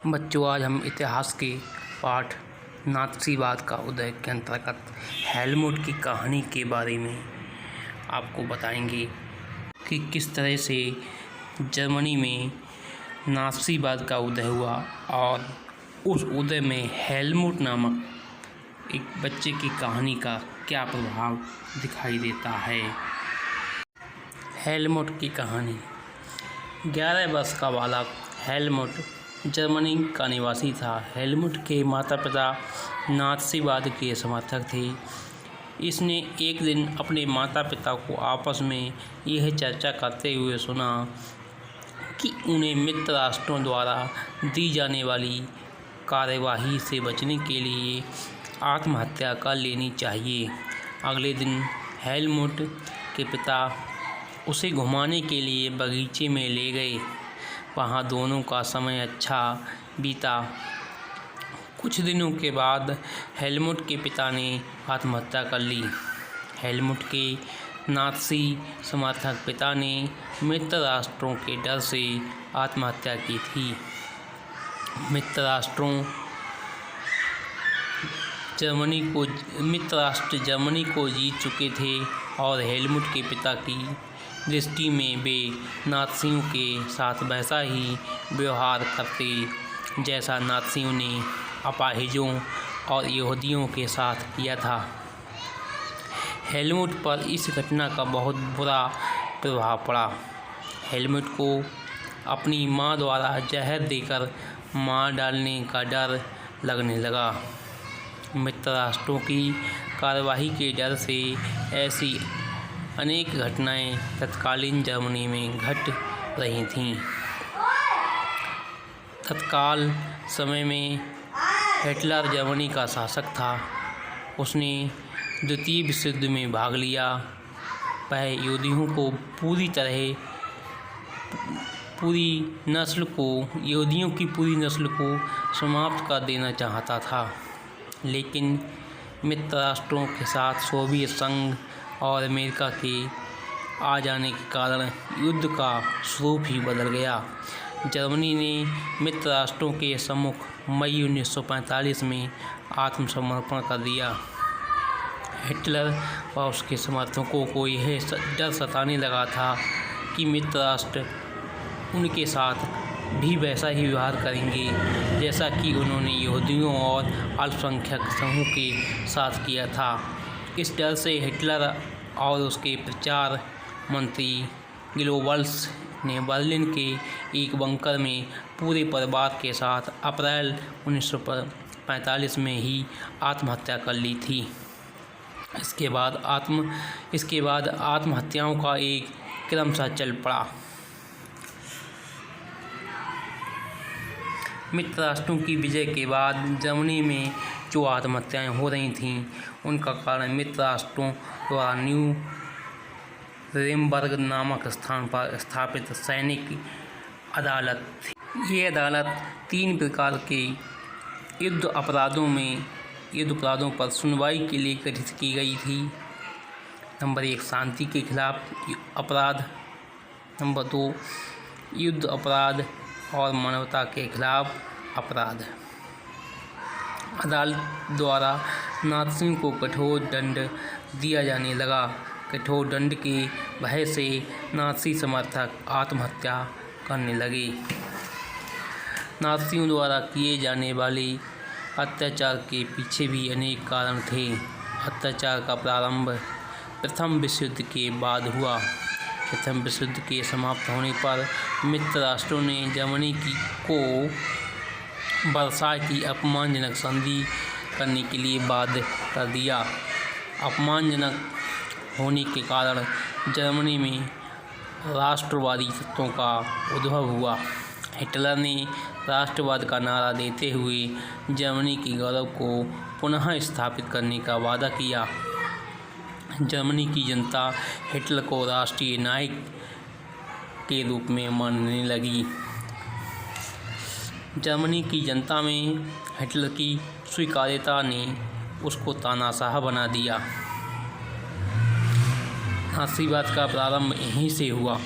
बच्चों, आज हम इतिहास के पाठ नाज़ीवाद का उदय के अंतर्गत हेलमुट की कहानी के बारे में आपको बताएंगे कि किस तरह से जर्मनी में नाज़ीवाद का उदय हुआ और उस उदय में हेलमुट नामक एक बच्चे की कहानी का क्या प्रभाव दिखाई देता है। हेलमुट की कहानी। 11 वर्ष का बालक हेलमुट जर्मनी का निवासी था। हेलमुट के माता पिता नाज़ीवाद के समर्थक थे। इसने एक दिन अपने माता पिता को आपस में यह चर्चा करते हुए सुना कि उन्हें मित्र राष्ट्रों द्वारा दी जाने वाली कार्यवाही से बचने के लिए आत्महत्या कर लेनी चाहिए। अगले दिन हेलमुट के पिता उसे घुमाने के लिए बगीचे में ले गए। वहाँ दोनों का समय अच्छा बीता। कुछ दिनों के बाद हेलमुट के पिता ने आत्महत्या कर ली। हेलमुट के नाज़ी समर्थक पिता ने मित्र राष्ट्रों के डर से आत्महत्या की थी। मित्र राष्ट्र जर्मनी को जीत चुके थे और हेलमुट के पिता की दृष्टि में वे नाज़ियों के साथ वैसा ही व्यवहार करते जैसा नाज़ियों ने अपाहिजों और यहूदियों के साथ किया था। हेलमुट पर इस घटना का बहुत बुरा प्रभाव पड़ा। हेलमुट को अपनी माँ द्वारा जहर देकर मार डालने का डर लगने लगा। मित्र राष्ट्रों की कार्यवाही के डर से ऐसी अनेक घटनाएं तत्कालीन जर्मनी में घट रही थीं। तत्काल समय में हिटलर जर्मनी का शासक था। उसने द्वितीय विश्व युद्ध में भाग लिया। वह यहूदियों को यहूदियों की पूरी नस्ल को समाप्त कर देना चाहता था, लेकिन मित्र राष्ट्रों के साथ सोवियत संघ और अमेरिका के आ जाने के कारण युद्ध का स्वरूप ही बदल गया। जर्मनी ने मित्र राष्ट्रों के सम्मुख मई 1945 में आत्मसमर्पण कर दिया। हिटलर व उसके समर्थकों को यह डर सताने लगा था कि मित्र राष्ट्र उनके साथ भी वैसा ही व्यवहार करेंगे जैसा कि उन्होंने यहूदियों और अल्पसंख्यक समूह के साथ किया था। इस डर से हिटलर और उसके प्रचार मंत्री गोबल्स ने बर्लिन के एक बंकर में पूरे परिवार के साथ अप्रैल 1945 में ही आत्महत्या कर ली थी। इसके बाद आत्महत्याओं का एक क्रम सा चल पड़ा। मित्र राष्ट्रों की विजय के बाद जर्मनी में जो आत्महत्याएं हो रही थीं, उनका कारण मित्र राष्ट्रों द्वारा न्यूरेमबर्ग नामक स्थान पर स्थापित सैनिक अदालत थी। ये अदालत 3 प्रकार के युद्ध अपराधों पर सुनवाई के लिए गठित की गई थी। नंबर 1 शांति के खिलाफ अपराध, नंबर 2 युद्ध अपराध और मानवता के खिलाफ अपराध। अदालत द्वारा नाज़ियों को कठोर दंड दिया जाने लगा। कठोर दंड के भय से नाज़ी समर्थक आत्महत्या करने लगे। नाज़ियों द्वारा किए जाने वाले अत्याचार के पीछे भी अनेक कारण थे। अत्याचार का प्रारंभ प्रथम विश्व युद्ध के बाद हुआ। प्रथम विश्व युद्ध के समाप्त होने पर मित्र राष्ट्रों ने जर्मनी को वर्साय की अपमानजनक संधि करने के लिए बाध्य कर दिया। अपमानजनक होने के कारण जर्मनी में राष्ट्रवादी तत्वों का उद्भव हुआ। हिटलर ने राष्ट्रवाद का नारा देते हुए जर्मनी के गौरव को पुनः स्थापित करने का वादा किया। जर्मनी की जनता हिटलर को राष्ट्रीय नायक के रूप में मानने लगी। जर्मनी की जनता में हिटलर की स्वीकार्यता ने उसको तानाशाह बना दिया। नाज़ीवाद का प्रारंभ यहीं से हुआ।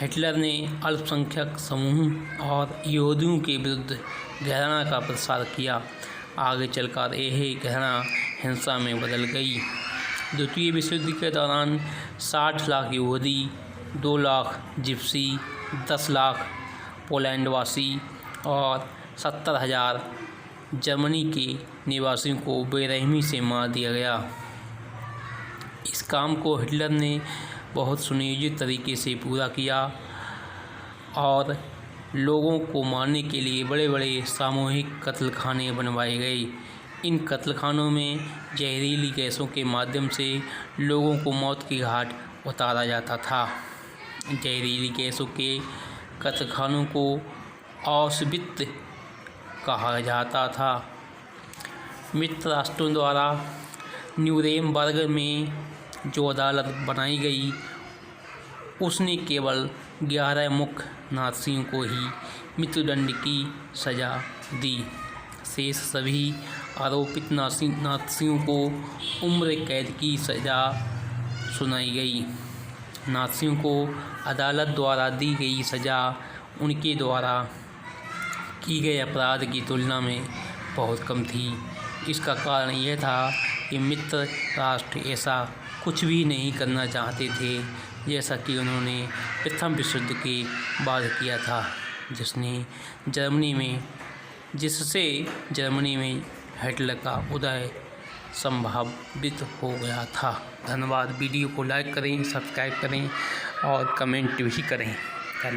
हिटलर ने अल्पसंख्यक समूह और यहूदियों के विरुद्ध घृणा का प्रसार किया। आगे चलकर यह घृणा हिंसा में बदल गई। द्वितीय विश्व युद्ध के दौरान 60 लाख यहूदी, 2 लाख जिप्सी, 10 लाख पोलैंडवासी और 70,000 जर्मनी के निवासियों को बेरहमी से मार दिया गया। इस काम को हिटलर ने बहुत सुनियोजित तरीके से पूरा किया और लोगों को मारने के लिए बड़े बड़े सामूहिक कत्लखाने बनवाए गए। इन कत्लखानों में जहरीली गैसों के माध्यम से लोगों को मौत की घाट उतारा जाता था। जहरीली गैसों के कत्लखानों को ऑस्विट्ज़ कहा जाता था। मित्र राष्ट्रों द्वारा न्यूरेमबर्ग में जो अदालत बनाई गई उसने केवल 11 मुख्य नाज़ियों को ही मृत्युदंड की सज़ा दी। शेष सभी आरोपित नाज़ियों को उम्र कैद की सज़ा सुनाई गई। नाज़ियों को अदालत द्वारा दी गई सज़ा उनके द्वारा की गए अपराध की तुलना में बहुत कम थी। इसका कारण यह था कि मित्र राष्ट्र ऐसा कुछ भी नहीं करना चाहते थे जैसा कि उन्होंने प्रथम विश्व युद्ध के बाद किया था, जिससे जर्मनी में हिटलर का उदय संभावित हो गया था। धन्यवाद। वीडियो को लाइक करें, सब्सक्राइब करें और कमेंट भी करें। धन्यवाद।